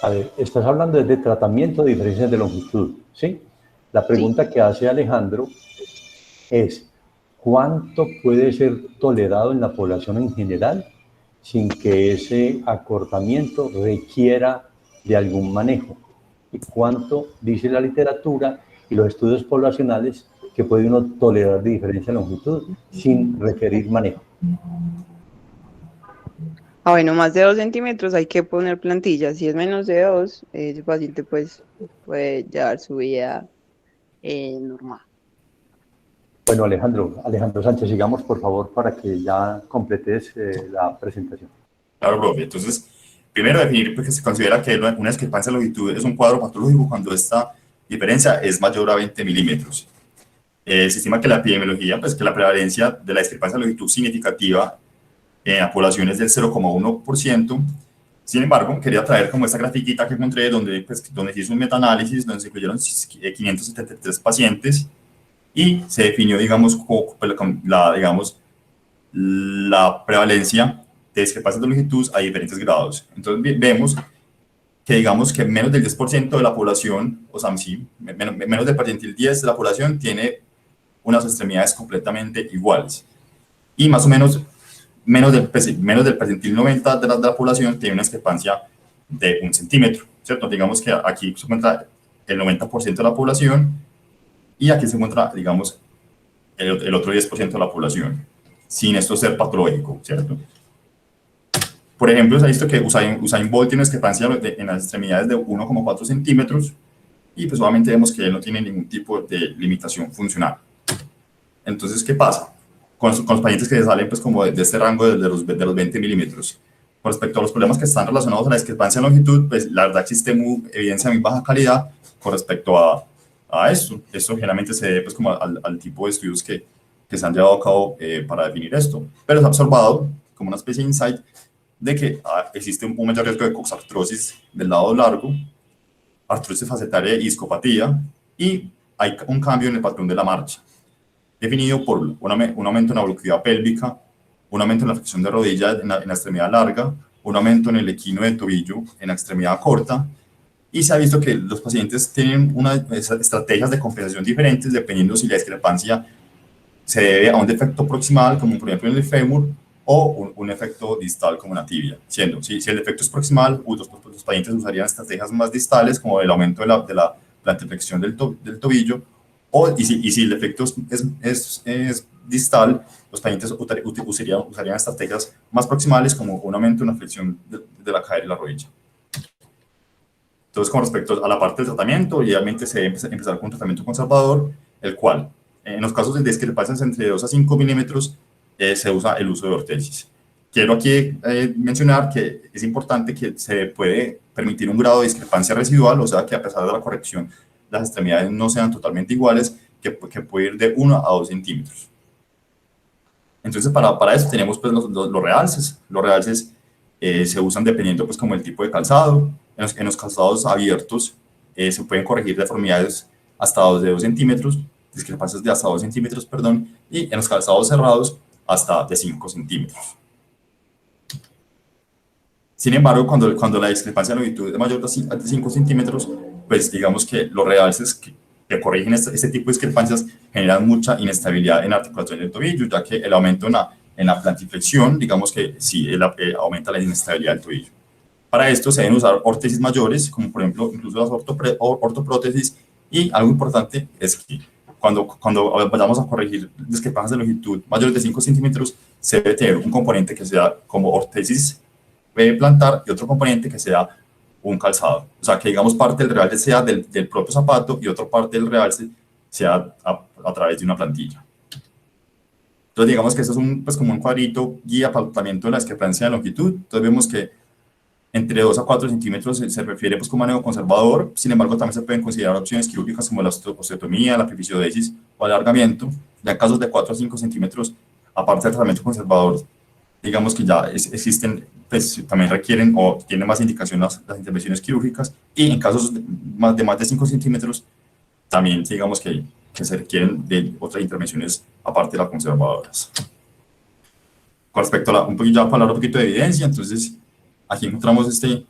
a ver, estás hablando de tratamiento de diferencias de longitud, ¿sí? La Sí. pregunta que hace Alejandro es, ¿cuánto puede ser tolerado en la población en general sin que ese acortamiento requiera de algún manejo? ¿Y cuánto dice la literatura y los estudios poblacionales que puede uno tolerar de diferencia de longitud sin requerir manejo? Bueno, más de 2 centímetros hay que poner plantillas. Si es menos de 2, ese paciente pues puede llevar su vida normal. Bueno, Alejandro Sánchez, sigamos por favor para que ya completes la presentación. Claro, profe. Entonces, primero definir pues, que se considera que una discrepancia de longitud es un cuadro patológico cuando esta diferencia es mayor a 20 milímetros. Se estima que la epidemiología, pues que la prevalencia de la discrepancia de longitud significativa en la población es del 0,1%. Sin embargo, quería traer como esta grafiquita que encontré donde se hizo un metaanálisis donde se incluyeron 573 pacientes y se definió, digamos, la prevalencia de discrepancias de longitud a diferentes grados. Entonces vemos que digamos que menos del 10% de la población, o sea, sí, menos del percentil 10 de la población tiene unas extremidades completamente iguales. Y más o menos menos del percentil 90 de la población tiene una discrepancia de 1 centímetro, ¿cierto? Digamos que aquí se encuentra el 90% de la población y aquí se encuentra, digamos, el otro 10% de la población, sin esto ser patológico, ¿cierto? Por ejemplo, se ha visto que Usain Bolt tiene una discrepancia en las extremidades de 1,4 centímetros y pues obviamente vemos que él no tiene ningún tipo de limitación funcional. Entonces, ¿qué pasa? Con los pacientes que salen pues como de este rango de los 20 milímetros. Con respecto a los problemas que están relacionados a la discrepancia de longitud, pues la verdad existe evidencia de muy baja calidad con respecto a esto. Esto generalmente se debe pues como al tipo de estudios que se han llevado a cabo para definir esto. Pero se ha observado como una especie de insight de que existe un mayor riesgo de coxartrosis del lado largo, artrosis facetaria y discopatía, y hay un cambio en el patrón de la marcha, definido por un aumento en la oblicuidad pélvica, un aumento en la flexión de rodilla en la extremidad larga, un aumento en el equino de tobillo en la extremidad corta, y se ha visto que los pacientes tienen unas estrategias de compensación diferentes dependiendo si la discrepancia se debe a un defecto proximal, como por ejemplo en el fémur, o un efecto distal como en la tibia. Siendo, si el defecto es proximal, los pacientes usarían estrategias más distales, como el aumento de la plantiflexión del tobillo, y si el efecto es distal, los pacientes usarían estrategias más proximales, como un aumento en la flexión de la cadera y la rodilla. Entonces, con respecto a la parte del tratamiento, idealmente se debe empezar con un tratamiento conservador, el cual, en los casos de discrepancias entre 2 a 5 milímetros, se usa el uso de ortesis. Quiero aquí mencionar que es importante que se puede permitir un grado de discrepancia residual, o sea, que a pesar de la corrección, las extremidades no sean totalmente iguales, que puede ir de 1 a 2 centímetros. Entonces, para eso tenemos pues, los realces. Los realces se usan dependiendo pues, como el tipo de calzado. En los calzados abiertos se pueden corregir deformidades hasta de 2 centímetros, discrepancias de hasta 2 centímetros, perdón, y en los calzados cerrados hasta de 5 centímetros. Sin embargo, cuando la discrepancia de longitud es mayor de 5 centímetros, pues digamos que los realces que corrigen este tipo de discrepancias generan mucha inestabilidad en la articulación del tobillo, ya que el aumento en la plantiflexión, digamos que sí aumenta la inestabilidad del tobillo. Para esto se deben usar órtesis mayores, como por ejemplo incluso las ortoprótesis, y algo importante es que cuando vayamos a corregir discrepancias de longitud mayores de 5 centímetros, se debe tener un componente que sea como ortesis plantar y otro componente que sea un calzado. O sea, que digamos parte del realce sea del propio zapato y otra parte del realce sea a través de una plantilla. Entonces, digamos que esto es pues, como un cuadrito guía para el tratamiento de la discrepancia de longitud. Entonces, vemos que entre 2 a 4 centímetros se refiere pues, como manejo conservador. Sin embargo, también se pueden considerar opciones quirúrgicas como la osteotomía, la epifisiodesis o alargamiento. Ya en casos de 4 a 5 centímetros, aparte del tratamiento conservador, digamos que ya existen, pues también requieren o tienen más indicación las intervenciones quirúrgicas, y en casos de más de 5 centímetros, también digamos que se requieren de otras intervenciones aparte de las conservadoras. Con respecto a un poquito, ya para hablar un poquito de evidencia, entonces aquí encontramos este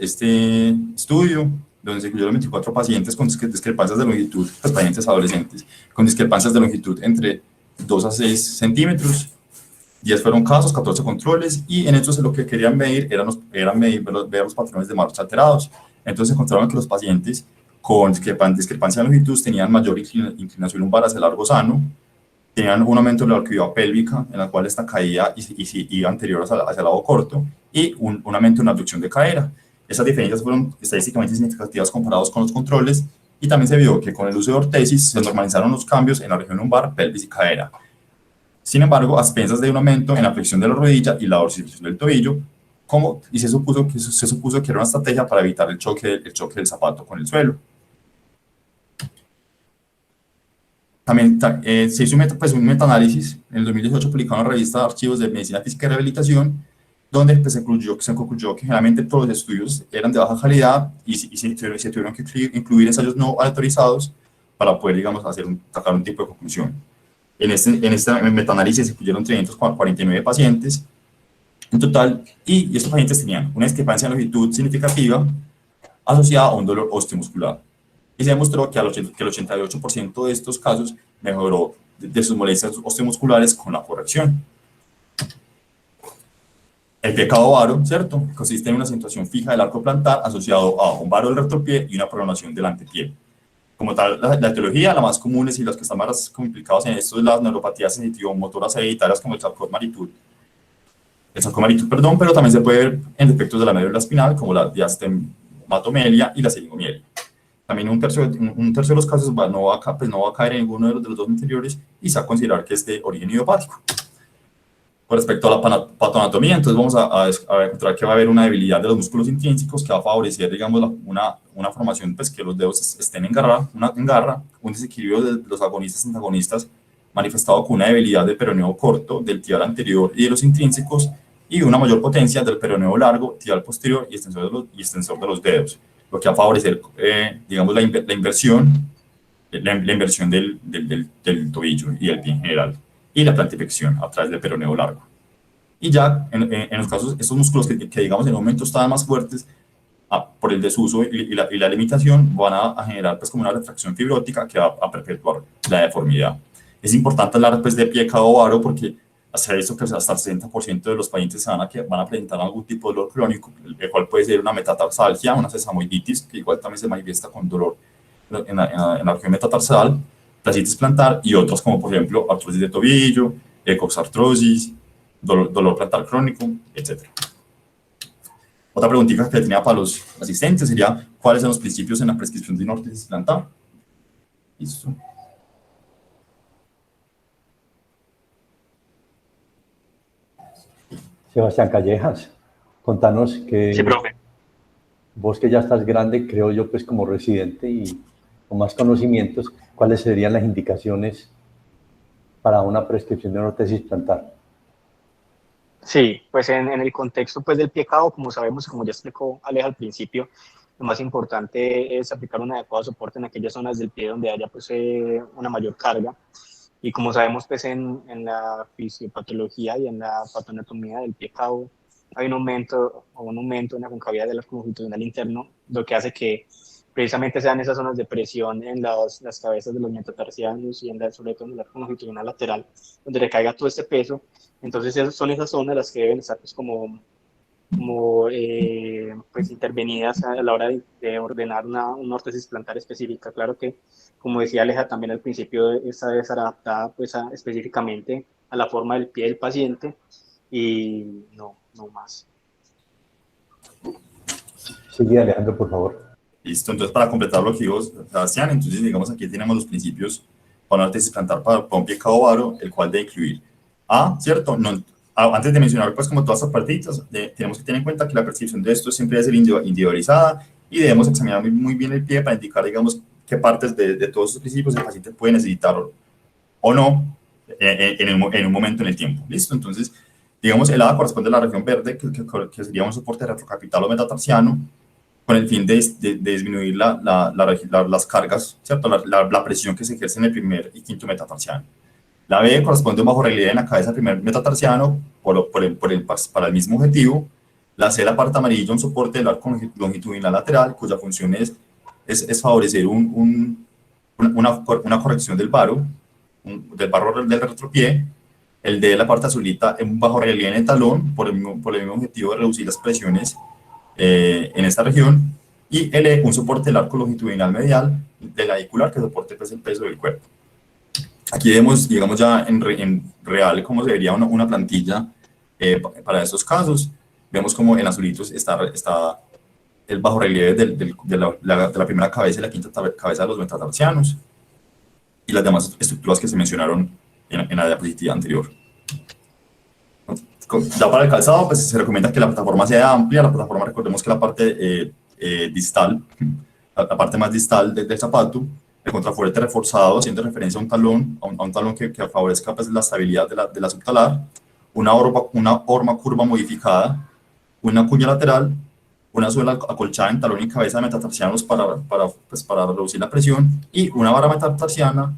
estudio donde se incluyeron 24 pacientes con discrepancias de longitud, pues pacientes adolescentes, con discrepancias de longitud entre 2 a 6 centímetros. 10 fueron casos, 14 controles, y en estos lo que querían medir ver los patrones de marcha alterados. Entonces encontraron que los pacientes con discrepancia de longitud tenían mayor inclinación lumbar hacia el largo sano, tenían un aumento de la arcuidad pélvica, en la cual esta caía y iba anterior hacia el lado corto, y un aumento en la abducción de cadera. Esas diferencias fueron estadísticamente significativas comparados con los controles, y también se vio que con el uso de ortesis se normalizaron los cambios en la región lumbar, pelvis y cadera. Sin embargo, a expensas de un aumento en la flexión de la rodilla y la dorsiflexión del tobillo, y se supuso que era una estrategia para evitar el choque del zapato con el suelo. También se hizo un metaanálisis en el 2018 publicado en la revista Archivos de Medicina Física y Rehabilitación, donde pues, se concluyó que generalmente todos los estudios eran de baja calidad y se tuvieron que incluir ensayos no aleatorizados para poder, digamos, sacar un tipo de conclusión. En este metaanálisis se incluyeron 349 pacientes en total, y estos pacientes tenían una discrepancia de longitud significativa asociada a un dolor osteomuscular. Y se demostró que el 88% de estos casos mejoró de sus molestias osteomusculares con la corrección. El pie cabo varo, ¿cierto? Consiste en una acentuación fija del arco plantar asociado a un varo del retropié y una prolongación del antepié. Como tal, la etiología, la más común y los que están más implicados en esto es las neuropatías sensitivo-motoras hereditarias como el sarcomaritud, pero también se puede ver en defectos de la médula espinal como la diastematomielia y la seringomielitis. También un tercio de los casos no va a caer en ninguno de los dos anteriores y se va a considerar que es de origen idiopático. Con respecto a la patoanatomía, entonces vamos a encontrar que va a haber una debilidad de los músculos intrínsecos que va a favorecer, digamos, una formación, pues, que los dedos estén en garra, un desequilibrio de los agonistas y antagonistas manifestado con una debilidad del peroneo corto, del tibial anterior y de los intrínsecos, y una mayor potencia del peroneo largo, tibial posterior y extensor de los dedos, lo que va a favorecer, digamos, la inversión del tobillo y del pie en general, y la plantiflexión a través del peroneo largo. Y ya en los casos, estos músculos que digamos en un momento estaban más fuertes, por el desuso y la limitación, van a generar pues como una retracción fibrótica que va a perpetuar la deformidad. Es importante hablar pues de pie cabo varo porque se ha visto que hasta el 60% de los pacientes van a presentar algún tipo de dolor crónico, el cual puede ser una metatarsalgia, una sesamoiditis, que igual también se manifiesta con dolor en la región metatarsal, fascitis plantar, y otros como por ejemplo artrosis de tobillo, coxartrosis, dolor plantar crónico, etc. Otra preguntita que tenía para los asistentes sería: ¿cuáles son los principios en la prescripción de una ortesis plantar? Listo. Sebastián Callejas, contanos que Sí, profe. vos que ya estás grande, creo yo, pues como residente y con más conocimientos, ¿cuáles serían las indicaciones para una prescripción de una ortesis plantar? Sí, pues en el contexto pues, del pie cabo, como sabemos, como ya explicó Aleja al principio, lo más importante es aplicar un adecuado soporte en aquellas zonas del pie donde haya pues, una mayor carga. Y como sabemos, pues en la fisiopatología y en la patoanatomía del pie cabo hay un aumento en la concavidad del arco longitudinal interno, lo que hace que precisamente sean esas zonas de presión en las cabezas de los metatarsianos y sobre todo en el arco longitudinal lateral, donde recaiga todo este peso. Entonces son esas zonas las que deben estar pues, pues intervenidas a la hora de ordenar una ortesis plantar específica. Claro que, como decía Aleja también al principio, esta debe estar adaptada pues, específicamente a la forma del pie del paciente y no más. Sigue, Alejandro, por favor. Listo, entonces para completar lo que dijo Sebastián, entonces digamos aquí tenemos los principios para una ortesis plantar para un pie cabo varo, el cual debe incluir ¿cierto? No, antes de mencionar pues como todas estas partidas, tenemos que tener en cuenta que la prescripción de esto siempre debe ser individualizada y debemos examinar muy bien el pie para indicar, digamos, qué partes de todos estos principios el paciente puede necesitar o no en un momento en el tiempo. ¿Listo? Entonces, digamos, el ADA corresponde a la región verde, que sería un soporte retrocapital o metatarsiano, con el fin de disminuir las cargas, ¿cierto? La presión que se ejerce en el primer y quinto metatarsiano. La B corresponde a un bajo relieve en la cabeza del primer metatarsiano para el mismo objetivo. La C, la parte amarilla, un soporte del arco longitudinal lateral, cuya función es favorecer una corrección del varo del retropié. El D, la parte azulita, un bajo relieve en el talón, por el mismo objetivo de reducir las presiones en esta región. Y el E, un soporte del arco longitudinal medial de la auricular, que soporte pues, el peso del cuerpo. Aquí vemos, digamos ya en real, cómo se vería una plantilla para estos casos. Vemos como en azulitos está el bajo relieve de la primera cabeza y la quinta cabeza de los metatarsianos y las demás estructuras que se mencionaron en la diapositiva anterior. Ya para el calzado, pues se recomienda que la plataforma sea amplia. La plataforma, recordemos que la parte distal, la parte más distal del zapato, el contrafuerte reforzado, haciendo referencia a un talón que favorezca pues, la estabilidad de la subtalar, una horma curva modificada, una cuña lateral, una suela acolchada en talón y cabeza de metatarsianos para reducir la presión, y una vara metatarsiana,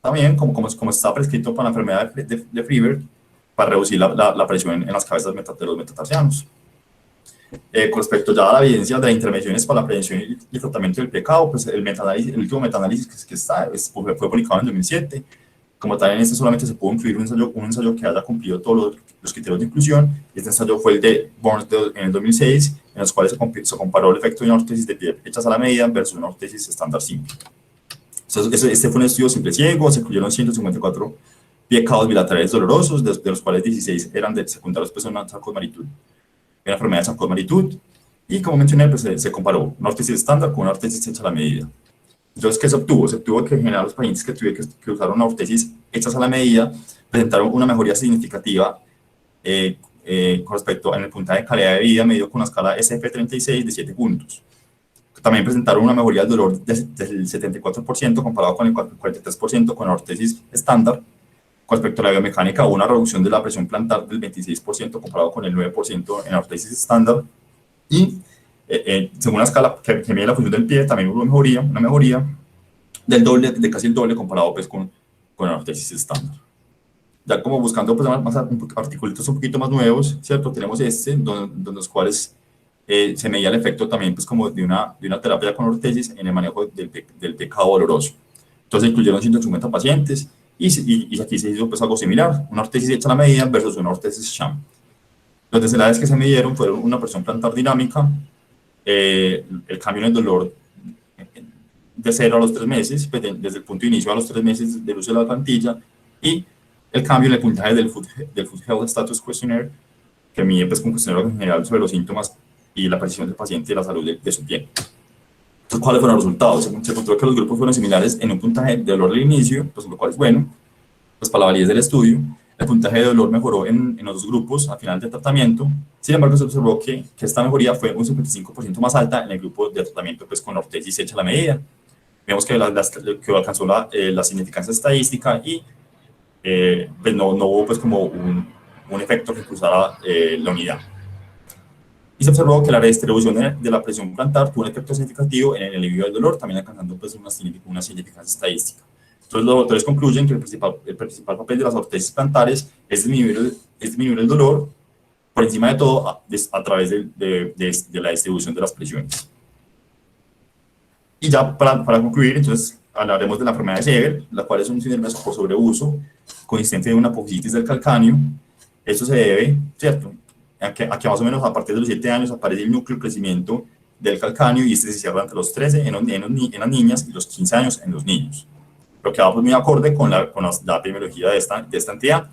también como está prescrito para la enfermedad de Friberg, para reducir la presión en las cabezas de los metatarsianos. Con respecto ya a la evidencia de intervenciones para la prevención y el tratamiento del pecado, pues el último metaanálisis que fue publicado en 2007. Como tal, en este solamente se pudo incluir un ensayo que haya cumplido todos los criterios de inclusión. Este ensayo fue el de Burns en el 2006, en los cuales se comparó el efecto de una ortesis de pie hechas a la medida versus una ortesis estándar simple. Entonces, este fue un estudio simple ciego, se incluyeron 154 piecados bilaterales dolorosos, de los cuales 16 eran de secundarios pues, una sarcosmaritud. Una enfermedad de sarcosmaritud, y como mencioné, pues se comparó una ortesis estándar con una ortesis hecha a la medida. Entonces, ¿qué se obtuvo? Se obtuvo que en general los pacientes que usaron una ortesis hechas a la medida presentaron una mejoría significativa con respecto en el puntaje de calidad de vida medido con la escala SF36 de 7 puntos. También presentaron una mejoría del dolor del 74% comparado con el 43% con la ortesis estándar. Con respecto a la biomecánica, hubo una reducción de la presión plantar del 26% comparado con el 9% en la ortesis estándar. Y según la escala que mide la función del pie, también hubo una mejoría de casi el doble comparado pues, con la ortesis estándar. Ya como buscando pues, más articulitos un poquito más nuevos, ¿cierto? Tenemos donde los cuales se medía el efecto también pues, como de una terapia con ortesis en el manejo del pecado doloroso. Entonces incluyeron 150 pacientes. Y aquí se hizo pues algo similar, una ortesis hecha a la medida versus una ortesis sham. Los desenlaces que se midieron fueron una presión plantar dinámica, el cambio en el dolor de 0 a los 3 meses, pues desde el punto de inicio a los 3 meses del uso de la plantilla, y el cambio en el puntaje del Foot Health Status Questionnaire, que mide pues, un cuestionario en general sobre los síntomas y la precisión del paciente y la salud de su pie. Entonces, ¿cuáles fueron los resultados? Se encontró que los grupos fueron similares en un puntaje de dolor al inicio, pues, lo cual es bueno, pues para la validez del estudio. El puntaje de dolor mejoró en los dos grupos al final del tratamiento. Sin embargo, se observó que esta mejoría fue un 55% más alta en el grupo de tratamiento pues, con ortesis hecha a la medida. Vemos que alcanzó la significancia estadística y pues no hubo pues, como un efecto que cruzara la unidad. Y se observó que la redistribución de la presión plantar tuvo un efecto significativo en el alivio del dolor, también alcanzando pues, una significancia estadística. Entonces los autores concluyen que el principal papel de las ortesis plantares es disminuir el dolor, por encima de todo a través de la distribución de las presiones. Y ya para concluir, entonces hablaremos de la enfermedad de Seeber, la cual es un síndrome por sobreuso consistente de una apofisitis del calcáneo. Esto se debe, ¿cierto?, Aquí más o menos a partir de los 7 años aparece el núcleo de crecimiento del calcáneo y este se cierra entre los 13 en las niñas y los 15 años en los niños. Lo que va pues muy acorde con la epidemiología de esta entidad,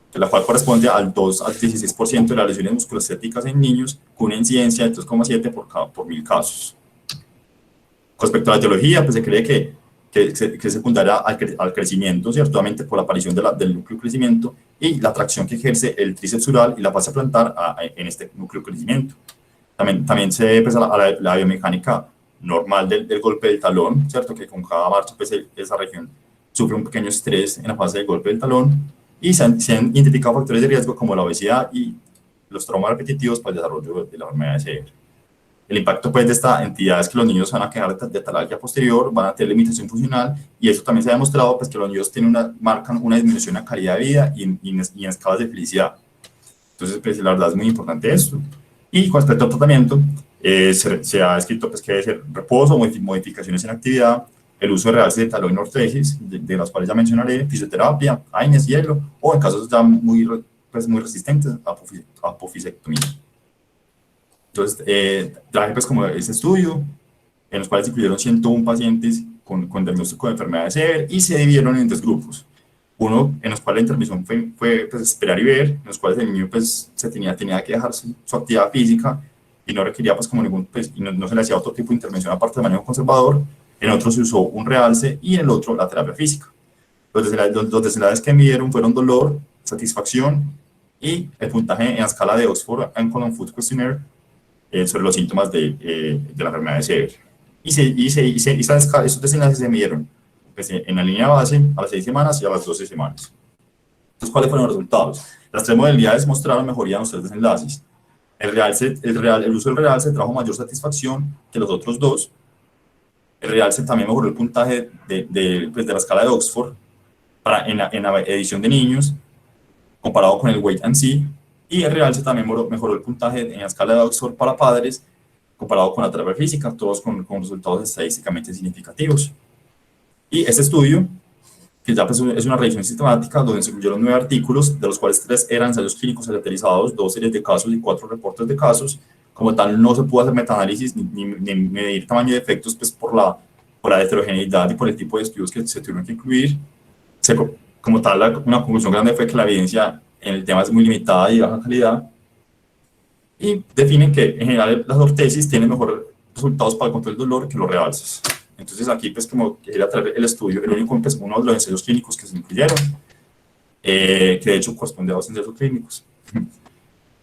que la cual corresponde al 2 al 16% de las lesiones musculoesqueléticas en niños, con una incidencia de 3,7 por 1000 casos. Con respecto a la etiología, pues se cree que que es secundaria al crecimiento, ¿cierto? Obviamente por la aparición del núcleo de crecimiento y la tracción que ejerce el tríceps sural y la fascia plantar en este núcleo de crecimiento. También se ve pues, la biomecánica normal del golpe del talón, ¿cierto? Que con cada marcha pues, esa región sufre un pequeño estrés en la fase del golpe del talón y se han identificado factores de riesgo como la obesidad y los traumas repetitivos para el desarrollo de la enfermedad de CR. El impacto pues, de esta entidad es que los niños van a quedar de talalgia posterior, van a tener limitación funcional y eso también se ha demostrado pues, que los niños marcan una disminución en calidad de vida y en escalas de felicidad. Entonces, pues, la verdad es muy importante esto. Y con respecto al tratamiento, se ha escrito pues, que debe ser reposo, modificaciones en actividad, el uso de realces de talón y ortesis, de las cuales ya mencionaré, fisioterapia, AINES, hielo, o en casos ya muy resistentes, apofisectomía. Entonces, traje pues como ese estudio, en los cuales incluyeron 101 pacientes con diagnóstico de enfermedad de CR y se dividieron en 3 grupos. Uno en los cuales la intervención fue pues, esperar y ver, en los cuales el niño pues, tenía que dejar su actividad física y no requería pues, como ningún, pues, y no se le hacía otro tipo de intervención aparte de manejo conservador. En otro se usó un realce y en el otro la terapia física. Los desenlaces que midieron fueron dolor, satisfacción y el puntaje en la escala de Oxford Ankle and Foot Questionnaire sobre los síntomas de la enfermedad de CR. Esos desenlaces se midieron pues, en la línea base a las 6 semanas y a las 12 semanas. Entonces, ¿cuáles fueron los resultados? Las 3 modalidades mostraron mejoría en los 3 desenlaces. El uso del realce trajo mayor satisfacción que los otros 2. El realce también mejoró el puntaje pues, de la escala de Oxford en la edición de niños, comparado con el Wait and See, y el realce también mejoró el puntaje en la escala de Oxford para padres, comparado con la terapia física, todos con resultados estadísticamente significativos. Y este estudio, que ya pues, es una revisión sistemática, donde se incluyeron 9 artículos, de los cuales 3 eran ensayos clínicos aleatorizados, 2 series de casos y 4 reportes de casos. Como tal, no se pudo hacer metaanálisis ni medir tamaño de efectos pues, por la heterogeneidad y por el tipo de estudios que se tuvieron que incluir. Como tal, una conclusión grande fue que la evidencia en el tema es muy limitada y de baja calidad. Y definen que, en general, las ortesis tienen mejores resultados para el control del dolor que los realces. Entonces, aquí, pues, como quería traer el estudio, el único, pues, uno de los ensayos clínicos que se incluyeron, que de hecho corresponde a 2 ensayos clínicos, en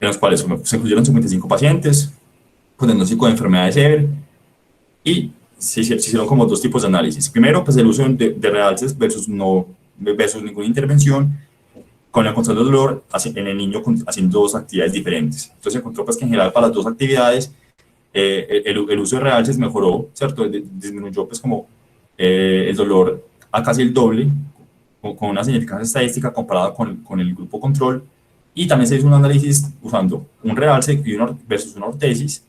los cuales se incluyeron 55 pacientes con diagnóstico de enfermedad de CR y se hicieron como 2 tipos de análisis. Primero, pues el uso de realces versus ninguna intervención con el control del dolor en el niño haciendo 2 actividades diferentes. Entonces se encontró pues, que en general para las 2 actividades el uso de realces mejoró, ¿cierto? Disminuyó pues como el dolor a casi el doble, con una significancia estadística comparada con el grupo control. Y también se hizo un análisis usando un realce versus una ortesis,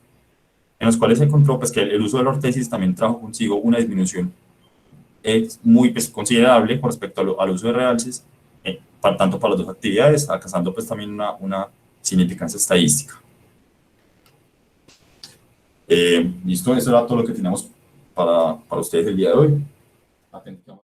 en los cuales se encontró pues, que el uso de la ortesis también trajo consigo una disminución muy pues, considerable con respecto al uso de realces, tanto para las 2 actividades, alcanzando pues, también una significancia estadística. Listo, eso era todo lo que teníamos para ustedes el día de hoy. Atento.